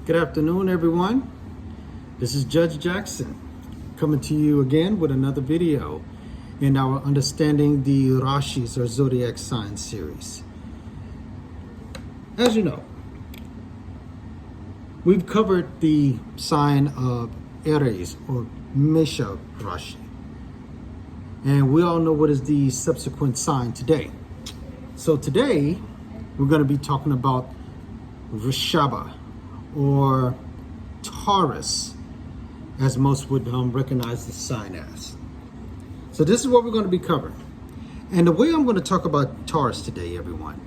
Good afternoon, everyone. This is Judge Jackson coming to you again with another video in our Understanding the Rashis or Zodiac Signs series. As you know, we've covered the sign of Aries or Vrishaba Rasi, and we all know what is the subsequent sign today. So today we're going to be talking about Vrishaba or Taurus, as most would recognize the sign as. So this is what we're going to be covering. And the way I'm going to talk about Taurus today, everyone,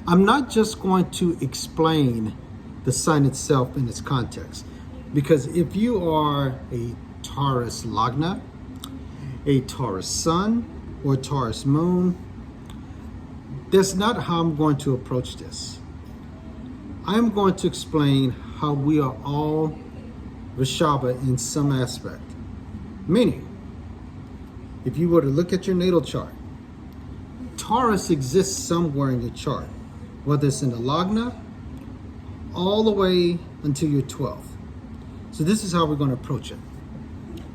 I'm not just going to explain the sign itself in its context. Because if you are a Taurus Lagna, a Taurus Sun, or Taurus Moon, that's not how I'm going to approach this. I'm going to explain how we are all Vrishaba in some aspect. Meaning, if you were to look at your natal chart, Taurus exists somewhere in your chart, whether it's in the Lagna, all the way until your 12th. So this is how we're going to approach it.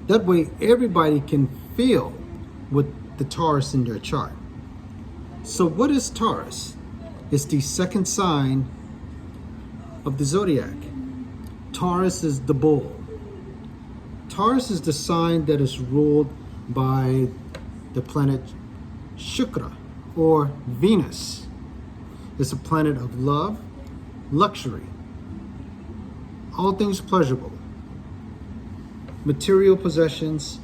That way, everybody can feel with the Taurus in their chart. So what is Taurus? It's the second sign of the Zodiac. Taurus is the bull. Taurus is the sign that is ruled by the planet Shukra or Venus. It's a planet of love, luxury, all things pleasurable, material possessions,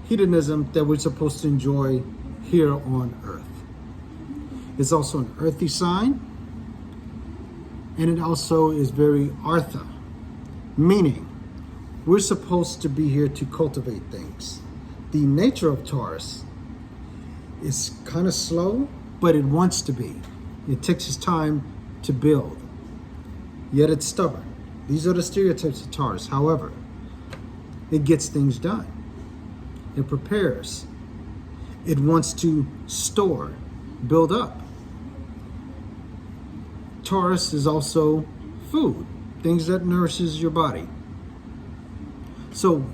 hedonism that we're supposed to enjoy here on Earth. It's also an earthy sign, and it also is very Artha, meaning we're supposed to be here to cultivate things. The nature of Taurus is kind of slow, but it wants to be. It takes its time to build, yet it's stubborn. These are the stereotypes of Taurus. However, it gets things done. It prepares. It wants to store, build up. Taurus is also food, things that nourishes your body. So,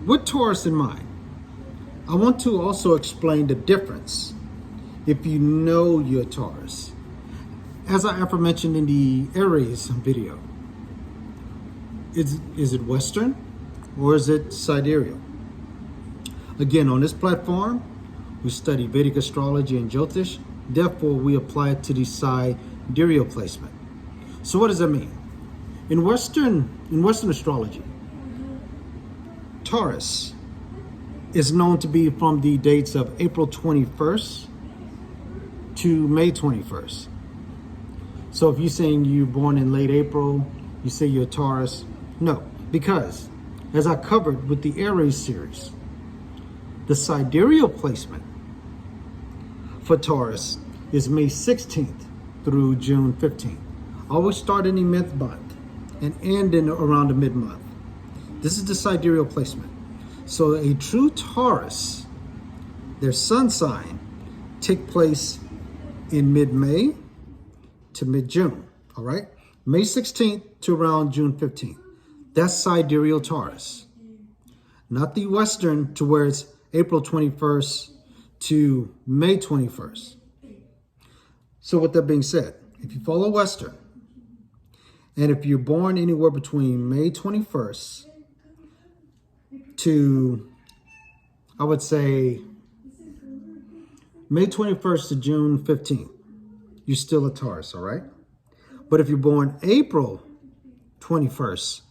with Taurus in mind, I want to also explain the difference if you know you're Taurus. As I aforementioned in the Aries video, is it Western or is it sidereal? Again, on this platform, we study Vedic astrology and Jyotish. Therefore, we apply it to the sidereal placement. So what does that mean? In Western astrology, Taurus is known to be from the dates of April 21st to May 21st. So if you're saying you're born in late April, you say you're Taurus. No, because as I covered with the Aries series, the sidereal placement for Taurus is May 16th through June 15th. Always start in the mid-month and end in around the mid-month. This is the sidereal placement. So a true Taurus, their sun sign, take place in mid-May to mid-June, all right? May 16th to around June 15th. That's sidereal Taurus. Not the Western to where it's April 21st to May 21st. So with that being said, if you follow Western, and if you're born anywhere between May 21st to, I would say, May 21st to June 15th, you're still a Taurus, all right? But if you're born April 21st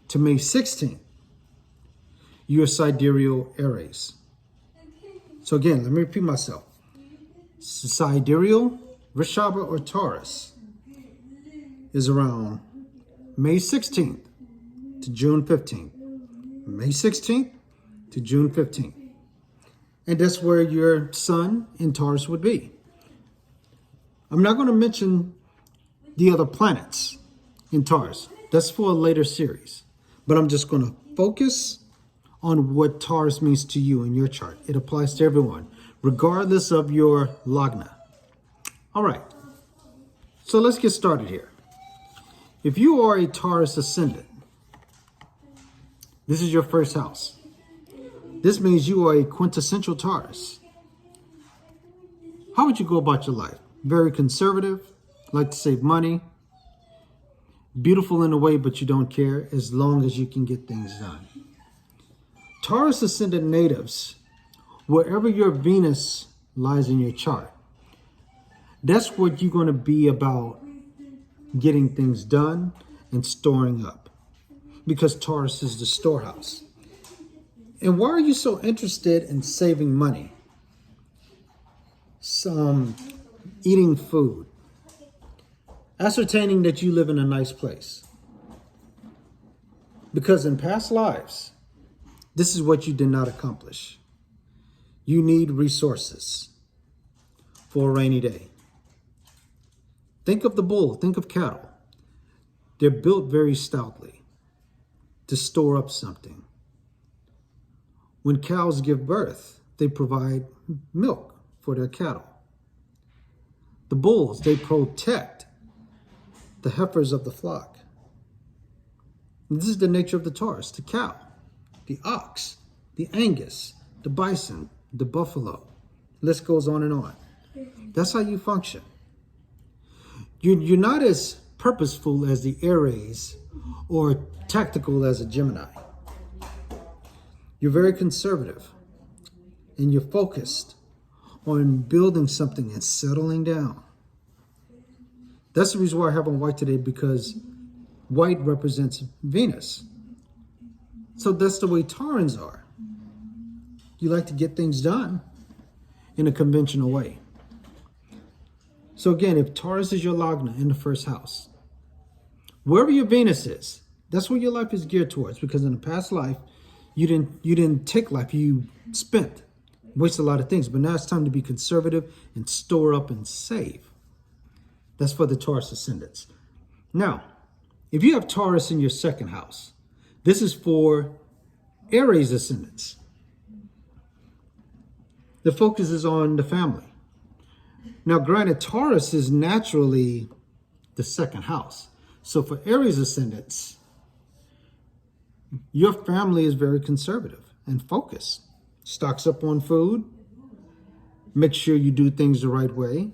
to May 16th, you're sidereal Aries. So again, let me repeat myself. Sidereal, Vrishaba, or Taurus is around May 16th to June 15th. May 16th to June 15th. And that's where your sun in Taurus would be. I'm not going to mention the other planets in Taurus. That's for a later series. But I'm just going to focus on what Taurus means to you in your chart. It applies to everyone, regardless of your Lagna. All right. So let's get started here. If you are a Taurus ascendant, this is your first house. This means you are a quintessential Taurus. How would you go about your life? Very conservative, like to save money, beautiful in a way, but you don't care as long as you can get things done. Taurus ascendant natives, wherever your Venus lies in your chart, that's what you're going to be about, getting things done and storing up, because Taurus is the storehouse. And why are you so interested in saving money? Eating food, ascertaining that you live in a nice place. Because in past lives, this is what you did not accomplish. You need resources for a rainy day. Think of the bull, think of cattle. They're built very stoutly to store up something. When cows give birth, they provide milk for their cattle. The bulls, they protect the heifers of the flock. And this is the nature of the Taurus, the cow, the ox, the Angus, the bison, the buffalo. List goes on and on. That's how you function. You're not as purposeful as the Aries or tactical as a Gemini. You're very conservative and you're focused on building something and settling down. That's the reason why I have on white today, because white represents Venus. So that's the way Taurans are. You like to get things done in a conventional way. So again, if Taurus is your Lagna in the first house, wherever your Venus is, that's where your life is geared towards, because in a past life, you didn't take life, you spent, waste a lot of things, but now it's time to be conservative and store up and save. That's for the Taurus ascendants. Now, if you have Taurus in your second house, this is for Aries ascendants. The focus is on the family. Now, granted, Taurus is naturally the second house. So for Aries ascendants, your family is very conservative and focused. Stocks up on food. Make sure you do things the right way,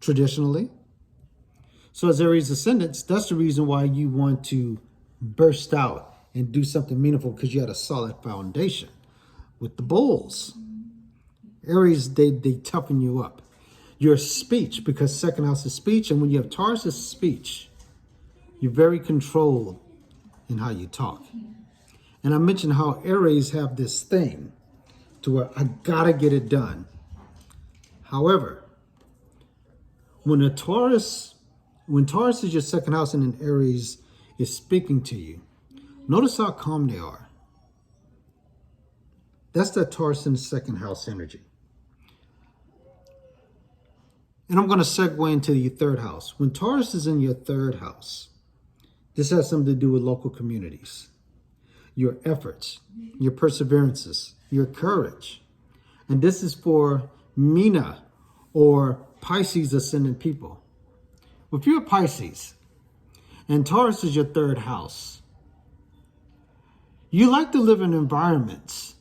traditionally. So as Aries ascendants, that's the reason why you want to burst out and do something meaningful, because you had a solid foundation. With the bulls, Aries, they toughen you up. Your speech, because second house is speech, and when you have Taurus' speech, you're very controlled in how you talk. And I mentioned how Aries have this thing to where I gotta get it done. However, when Taurus is your second house and an Aries is speaking to you, notice how calm they are. That's that Taurus in the second house energy. And I'm going to segue into your third house. When Taurus is in your third house, this has something to do with local communities, your efforts, your perseverances, your courage. And this is for Mina or Pisces ascendant people. If you're a Pisces and Taurus is your third house, you like to live in environments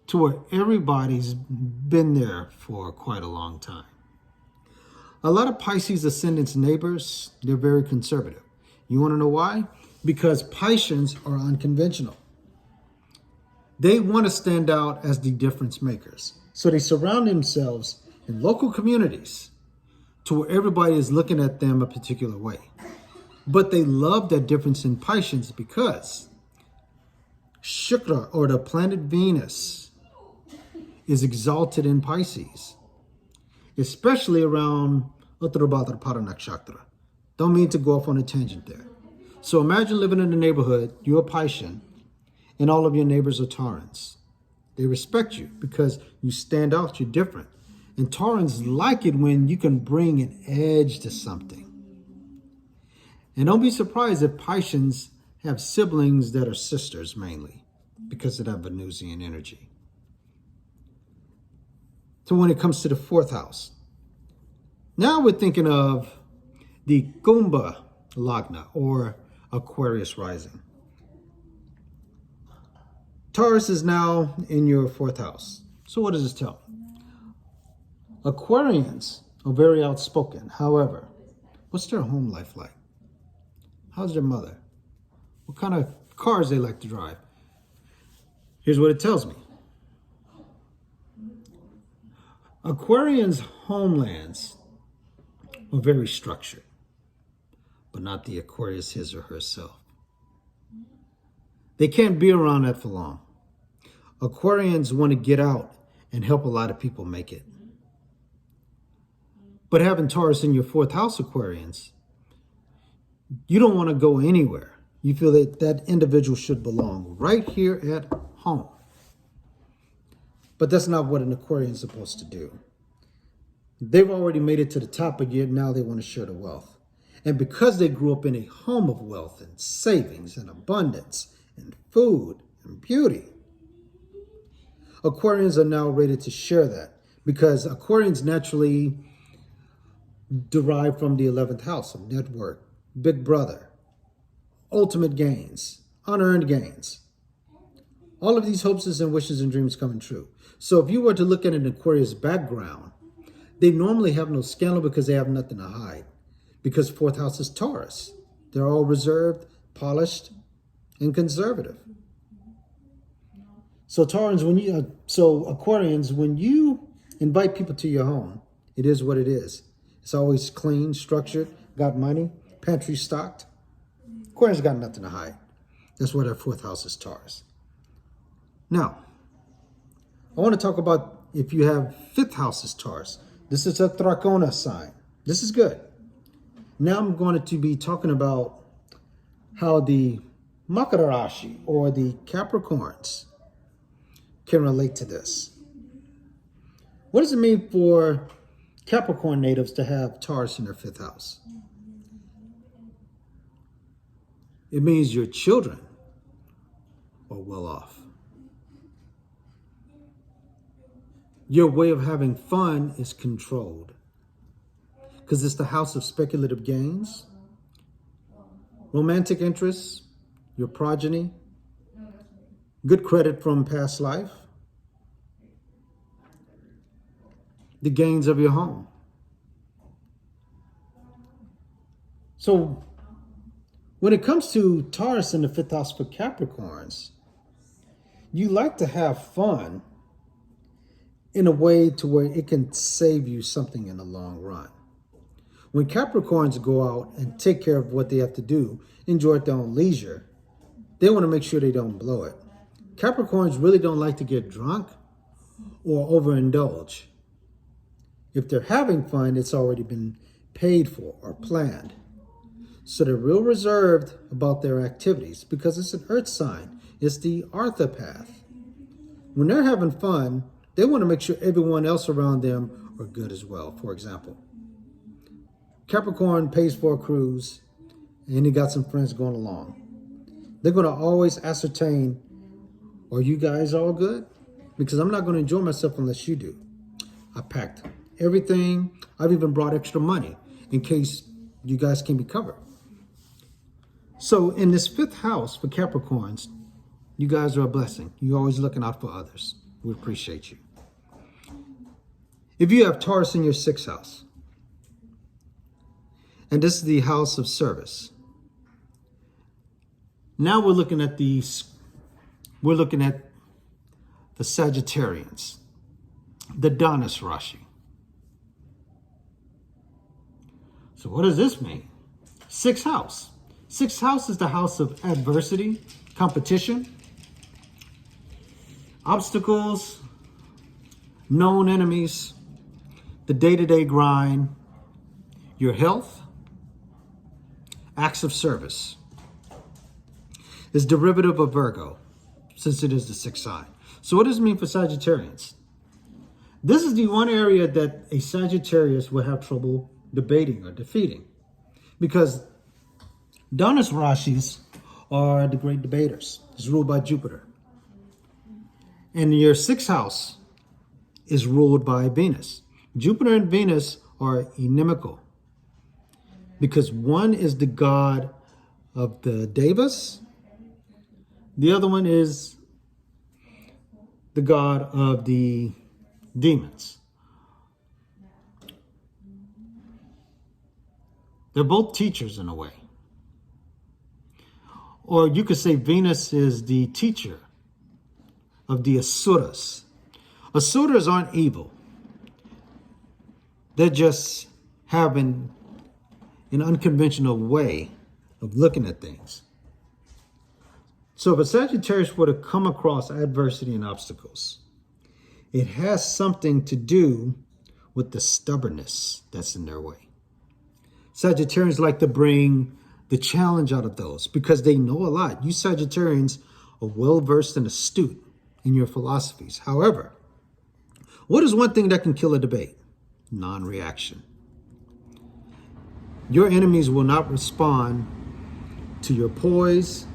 to where everybody's been there for quite a long time. A lot of Pisces ascendants neighbors, they're very conservative. You want to know why? Because Pisceans are unconventional. They want to stand out as the difference makers. So they surround themselves in local communities to where everybody is looking at them a particular way. But they love that difference in Pisceans because Shukra, or the planet Venus, is exalted in Pisces, especially around Uttarabhadra Nakshatra. Don't mean to go off on a tangent there. So imagine living in a neighborhood, you're a Piscean, and all of your neighbors are Taurans. They respect you because you stand out, you're different. And Taurans like it when you can bring an edge to something. And don't be surprised if Pisceans have siblings that are sisters mainly, because of that Venusian energy. So when it comes to the fourth house, now we're thinking of the Kumbh Lagna, or Aquarius rising. Taurus is now in your 4th house. So what does this tell? Aquarians are very outspoken. However, what's their home life like? How's their mother? What kind of cars they like to drive? Here's what it tells me. Aquarians' homelands are very structured, but not the Aquarius his or herself. They can't be around that for long. Aquarians want to get out and help a lot of people make it. But having Taurus in your 4th house, Aquarians, you don't want to go anywhere. You feel that that individual should belong right here at home. But that's not what an Aquarian is supposed to do. They've already made it to the top, but yet now they want to share the wealth. And because they grew up in a home of wealth and savings and abundance and food and beauty, Aquarians are now ready to share that, because Aquarians naturally derive from the 11th house of network, big brother, ultimate gains, unearned gains. All of these hopes and wishes and dreams coming true. So if you were to look at an Aquarius background, they normally have no scandal because they have nothing to hide. Because 4th house is Taurus. They're all reserved, polished, and conservative. So Aquarians, when you invite people to your home, it is what it is. It's always clean, structured, got money, pantry stocked. Aquarians got nothing to hide. That's why their 4th house is Taurus. Now, I want to talk about if you have 5th house is Taurus. This is a Dracona sign. This is good. Now I'm going to be talking about how the Makara Rashi, or the Capricorns, can relate to this. What does it mean for Capricorn natives to have Taurus in their 5th house? It means your children are well off. Your way of having fun is controlled, because it's the house of speculative gains, romantic interests, your progeny, good credit from past life, the gains of your home. So when it comes to Taurus in the 5th house for Capricorns, you like to have fun in a way to where it can save you something in the long run. When Capricorns go out and take care of what they have to do, enjoy at their own leisure, they want to make sure they don't blow it. Capricorns really don't like to get drunk or overindulge. If they're having fun, it's already been paid for or planned. So they're real reserved about their activities because it's an earth sign. It's the orthopath. When they're having fun, they want to make sure everyone else around them are good as well. For example, Capricorn pays for a cruise and he got some friends going along. They're going to always ascertain, are you guys all good? Because I'm not going to enjoy myself unless you do. I packed everything. I've even brought extra money in case you guys can be covered. So in this 5th house for Capricorns, you guys are a blessing. You're always looking out for others. We appreciate you. If you have Taurus in your 6th house, and this is the house of service. Now we're looking at the Sagittarians, the Taurus Rashi. So what does this mean? 6th house. 6th house is the house of adversity, competition, obstacles, known enemies, the day-to-day grind, your health, acts of service. It's derivative of Virgo, since it is the 6th sign. So what does it mean for Sagittarians? This is the one area that a Sagittarius will have trouble debating or defeating, because Taurus Rashis are the great debaters. It's ruled by Jupiter. And your 6th house is ruled by Venus. Jupiter and Venus are inimical because one is the god of the devas, the other one is the god of the demons. They're both teachers in a way. Or you could say Venus is the teacher of the Asuras. Asuras aren't evil. They're just having an unconventional way of looking at things. So if a Sagittarius were to come across adversity and obstacles, it has something to do with the stubbornness that's in their way. Sagittarians like to bring the challenge out of those because they know a lot. You Sagittarians are well-versed and astute in your philosophies. However, what is one thing that can kill a debate? Non-reaction. Your enemies will not respond to your poise,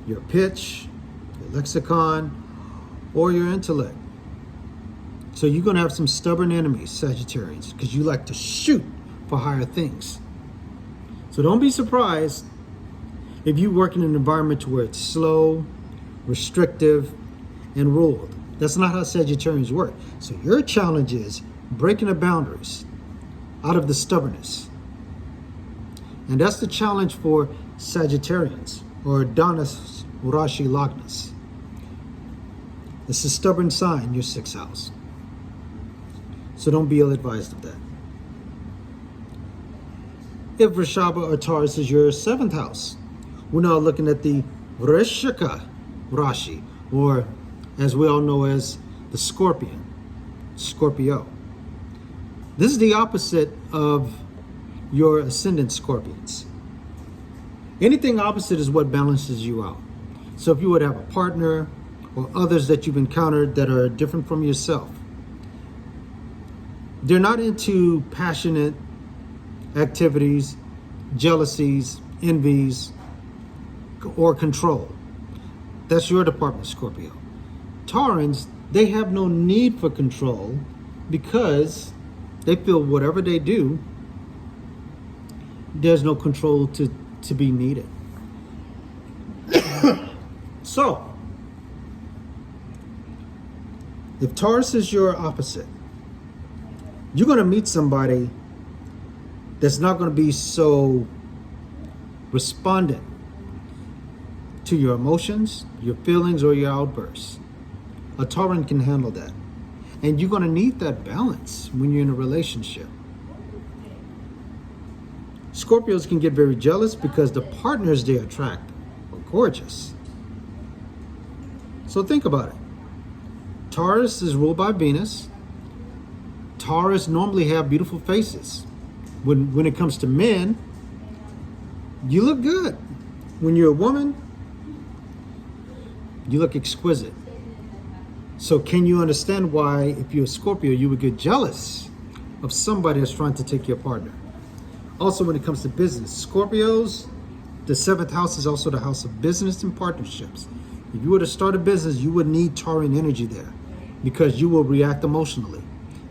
your pitch, your lexicon, or your intellect. So you're going to have some stubborn enemies, Sagittarians, because you like to shoot for higher things. So don't be surprised if you work in an environment where it's slow, restrictive, and ruled. That's not how Sagittarians work. So your challenge is breaking the boundaries out of the stubbornness. And that's the challenge for Sagittarians, or Taurus Rashi Lagnas. It's a stubborn sign, your 6th house. So don't be ill-advised of that. If Vrishaba or Taurus is your 7th house, we're now looking at the Vrishaba Rasi, or as we all know as the Scorpion, Scorpio. This is the opposite of your ascendant Scorpions. Anything opposite is what balances you out. So if you would have a partner or others that you've encountered that are different from yourself, they're not into passionate activities, jealousies, envies, or control. That's your department, Scorpio. Taurans, they have no need for control because they feel whatever they do, there's no control to be needed. So, if Taurus is your opposite, you're going to meet somebody that's not going to be so respondent to your emotions, your feelings, or your outbursts. A Tauran can handle that. And you're going to need that balance when you're in a relationship. Scorpios can get very jealous because the partners they attract are gorgeous. So think about it. Taurus is ruled by Venus. Taurus normally have beautiful faces. When it comes to men, you look good. When you're a woman, you look exquisite. So can you understand why, if you're a Scorpio, you would get jealous of somebody that's trying to take your partner? Also, when it comes to business, Scorpios, the 7th house is also the house of business and partnerships. If you were to start a business, you would need Tauran energy there because you will react emotionally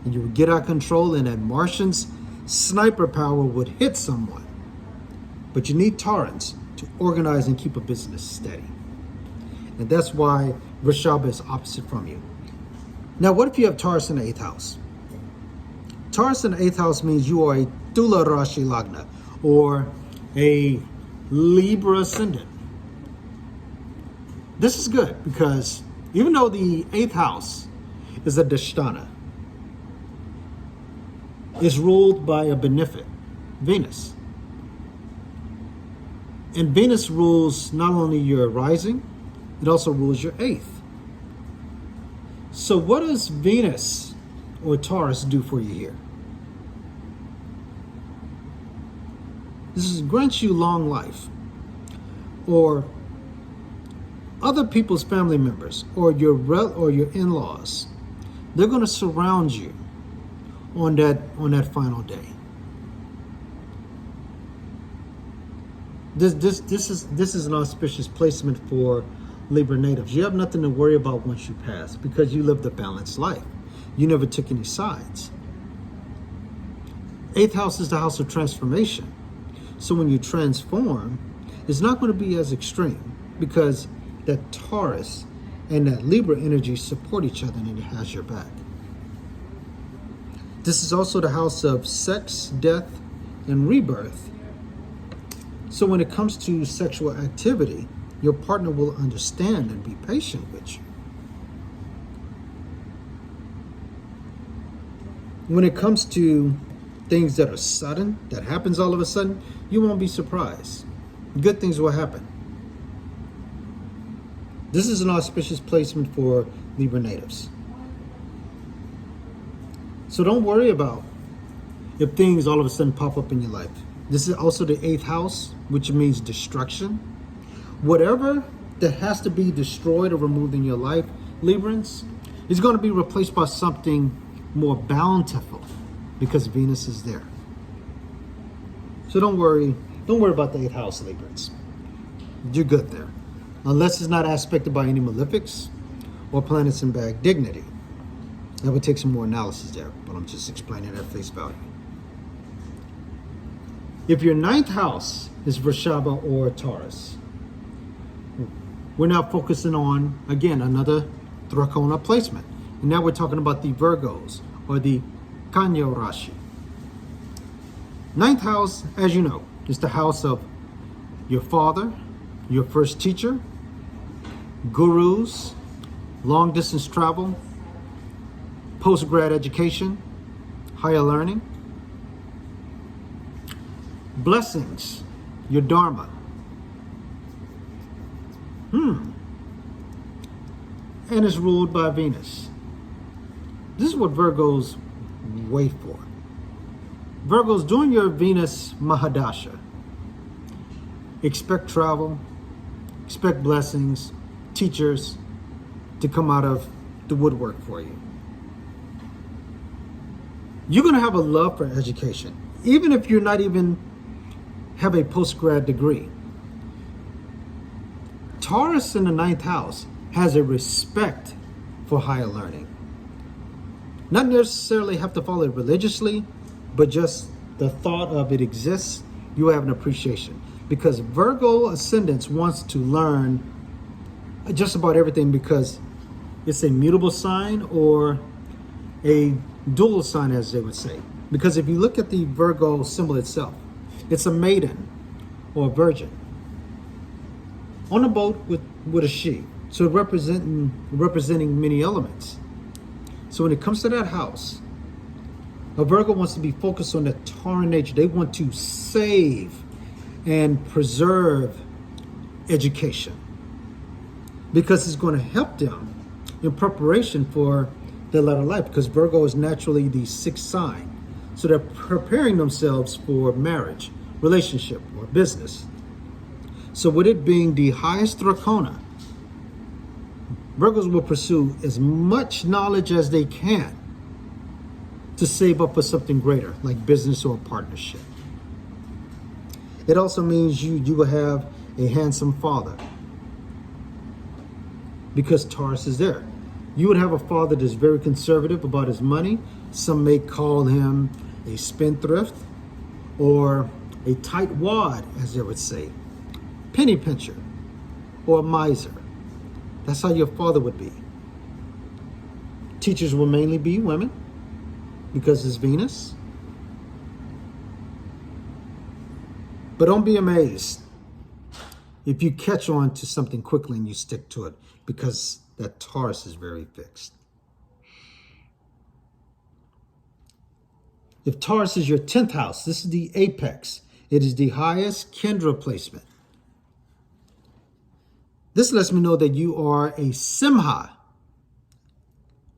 and you would get out of control, and that Martian's sniper power would hit someone. But you need Taurans to organize and keep a business steady. And that's why Vrishaba is opposite from you. Now, what if you have Taurus in the 8th house? Taurus in the 8th house means you are a Tula Rashi Lagna, or a Libra ascendant. This is good because even though the 8th house is a Dashtana, it's ruled by a benefic, Venus. And Venus rules not only your rising, it also rules your 8th. So what does Venus or Taurus do for you here? This grants you long life, or other people's family members, or your in-laws. They're going to surround you on that final day. This is an auspicious placement for Libra natives. You have nothing to worry about once you pass because you lived a balanced life. You never took any sides. Eighth house is the house of transformation. So when you transform, it's not going to be as extreme because that Taurus and that Libra energy support each other and it has your back. This is also the house of sex, death, and rebirth. So when it comes to sexual activity, your partner will understand and be patient with you. When it comes to things that are sudden, that happens all of a sudden, you won't be surprised. Good things will happen. This is an auspicious placement for Libra natives. So don't worry about if things all of a sudden pop up in your life. This is also the eighth house, which means destruction. Whatever that has to be destroyed or removed in your life, Librans, is going to be replaced by something more bountiful because Venus is there. So don't worry about the eighth house, Librans. You're good there. Unless it's not aspected by any malefics or planets in bad dignity. That would take some more analysis there, but I'm just explaining at face value. If your ninth house is Vrishaba or Taurus, we're now focusing on, again, another Dracona placement. And now we're talking about the Virgos or the Kanya Rashi. Ninth house, as you know, is the house of your father, your first teacher, gurus, long distance travel, post-grad education, higher learning, blessings, your dharma. And it's ruled by Venus. This is what Virgos wait for. Virgos, during your Venus Mahadasha, expect travel, expect blessings, teachers to come out of the woodwork for you. You're going to have a love for education, even if you're not even have a post-grad degree. Taurus in the ninth house has a respect for higher learning. Not necessarily have to follow it religiously, but just the thought of it exists, you have an appreciation. Because Virgo ascendants wants to learn just about everything because it's a mutable sign or a dual sign, as they would say. Because if you look at the Virgo symbol itself, it's a maiden or a virgin on a boat with a she. So representing many elements. So when it comes to that house, a Virgo wants to be focused on the Tauran nature. They want to save and preserve education because it's going to help them in preparation for their latter life, because Virgo is naturally the sixth sign. So they're preparing themselves for marriage, relationship, or business. So with it being the highest Dracona, Virgos will pursue as much knowledge as they can to save up for something greater, like business or partnership. It also means you will have a handsome father because Taurus is there. You would have a father that's very conservative about his money. Some may call him a spendthrift or a tightwad, as they would say, penny pincher, or a miser. That's how your father would be. Teachers will mainly be women because it's Venus. But don't be amazed if you catch on to something quickly and you stick to it, because that Taurus is very fixed. If Taurus is your 10th house, this is the apex. It is the highest Kendra placement. This lets me know that you are a Simha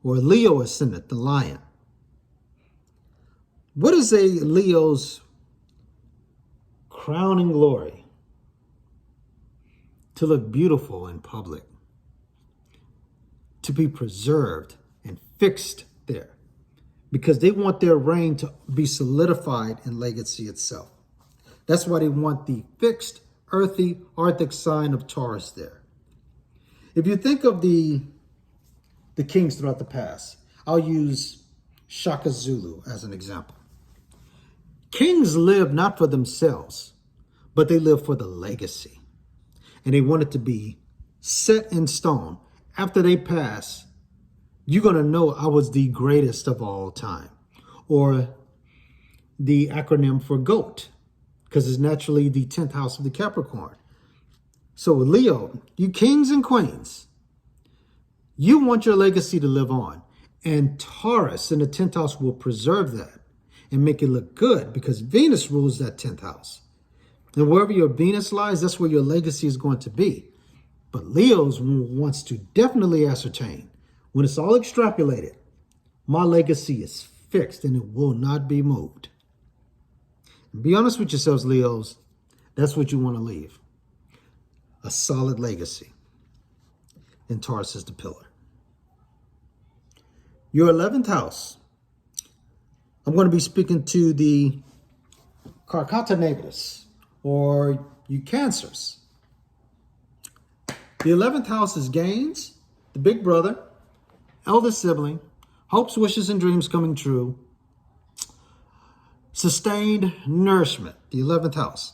or Leo ascendant, the lion. What is a Leo's crowning glory? To look beautiful in public, to be preserved and fixed there, because they want their reign to be solidified in legacy itself. That's why they want the fixed, earthy, Arctic sign of Taurus there. If you think of the kings throughout the past, I'll use Shaka Zulu as an example. Kings live not for themselves, but they live for the legacy. And they want it to be set in stone. After they pass, you're going to know I was the greatest of all time. Or the acronym for GOAT, because it's naturally the 10th house of the Capricorn. So Leo, you kings and queens, you want your legacy to live on. And Taurus in the 10th house will preserve that and make it look good, because Venus rules that 10th house. And wherever your Venus lies, that's where your legacy is going to be. But Leo's wants to definitely ascertain, when it's all extrapolated, my legacy is fixed and it will not be moved. And be honest with yourselves, Leos. That's what you want to leave. A solid legacy. And Taurus is the pillar. Your 11th house. I'm going to be speaking to the Carcata Nagus, or you Cancers. The 11th house is gains, the big brother, eldest sibling, hopes, wishes, and dreams coming true, sustained nourishment, the 11th house.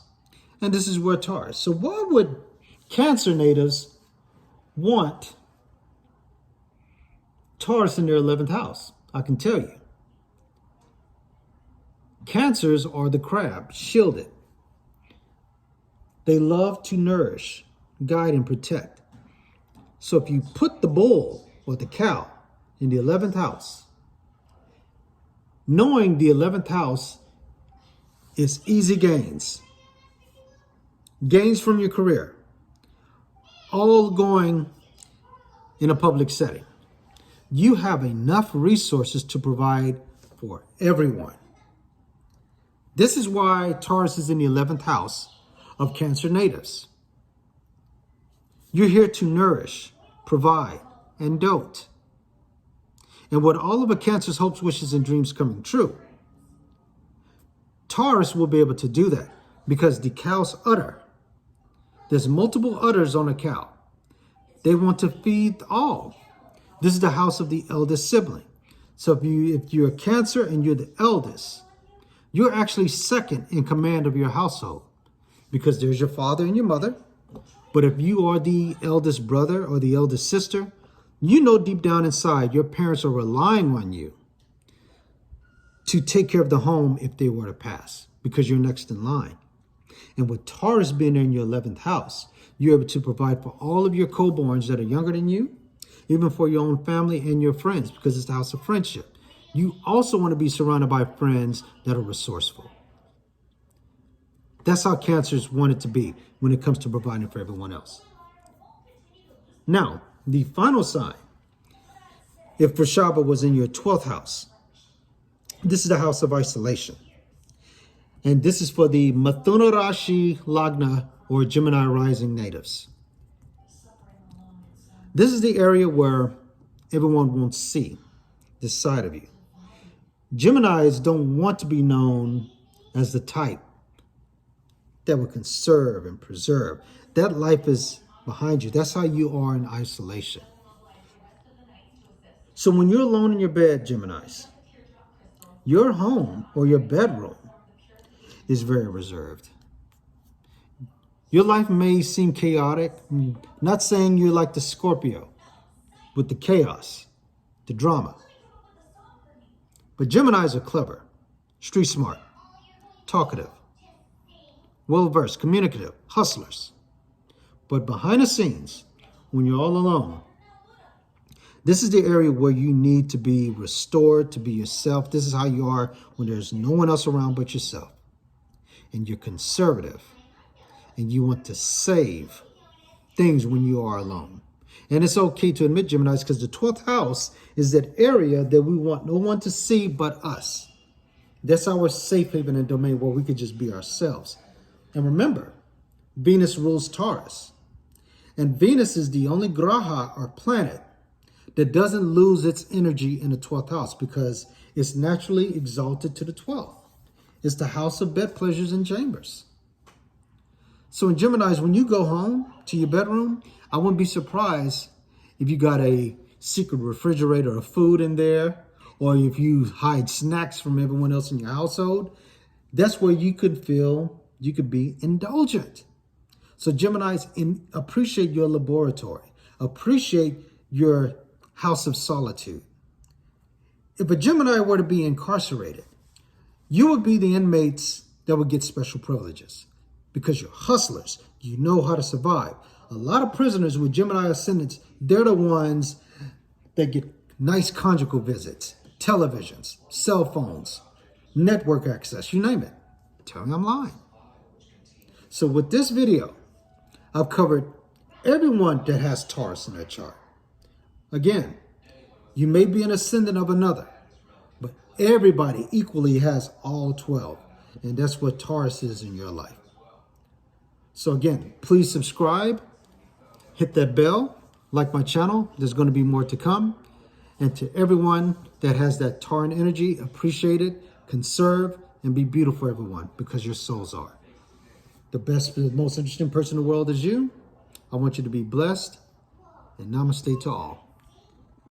And this is where Taurus. So why would Cancer natives want Taurus in their 11th house? I can tell you. Cancers are the crab, shielded. They love to nourish, guide, and protect. So if you put the bull or the cow in the 11th house, knowing the 11th house is easy gains, gains from your career, all going in a public setting. You have enough resources to provide for everyone. This is why Taurus is in the 11th house of Cancer natives. You're here to nourish, provide, and dote. And with all of a Cancer's hopes, wishes, and dreams coming true, Taurus will be able to do that because the cow's udder, there's multiple udders on a cow. They want to feed all. This is the house of the eldest sibling. So if you're a Cancer and you're the eldest, you're actually second in command of your household, because there's your father and your mother. But if you are the eldest brother or the eldest sister, you know deep down inside your parents are relying on you to take care of the home if they were to pass, because you're next in line. And with Taurus being in your 11th house, you're able to provide for all of your co-borns that are younger than you, even for your own family and your friends, because it's the house of friendship. You also want to be surrounded by friends that are resourceful. That's how Cancers want it to be when it comes to providing for everyone else. Now, the final sign, if Vrishaba was in your 12th house, this is the house of isolation. And this is for the Mithuna Rashi Lagna or Gemini rising natives. This is the area where everyone won't see this side of you. Geminis don't want to be known as the type that will conserve and preserve. That life is behind you. That's how you are in isolation. So when you're alone in your bed, Geminis, your home or your bedroom is very reserved. Your life may seem chaotic. Not saying you're like the Scorpio with the chaos, the drama. But Geminis are clever, street smart, talkative, well-versed, communicative, hustlers. But behind the scenes, when you're all alone, this is the area where you need to be restored, to be yourself. This is how you are when there's no one else around but yourself. And you're conservative. And you want to save things when you are alone. And it's okay to admit, Geminis, because the 12th house is that area that we want no one to see but us. That's our safe haven and domain where we could just be ourselves. And remember, Venus rules Taurus. And Venus is the only graha or planet that doesn't lose its energy in the 12th house because it's naturally exalted to the 12th. It's the house of bed pleasures and chambers. So in Geminis, when you go home to your bedroom, I wouldn't be surprised if you got a secret refrigerator of food in there, or if you hide snacks from everyone else in your household. That's where you could be indulgent. So Geminis, appreciate your laboratory. Appreciate your house of solitude. If a Gemini were to be incarcerated, you would be the inmates that would get special privileges because you're hustlers. You know how to survive. A lot of prisoners with Gemini ascendants, they're the ones that get nice conjugal visits, televisions, cell phones, network access, you name it. Tell me I'm lying. So with this video, I've covered everyone that has Taurus in their chart. Again, you may be an ascendant of another, but everybody equally has all 12. And that's what Taurus is in your life. So again, please subscribe, hit that bell, like my channel. There's going to be more to come. And to everyone that has that Tauran energy, appreciate it, conserve, and be beautiful, everyone, because your souls are. The best, the most interesting person in the world is you. I want you to be blessed, and namaste to all.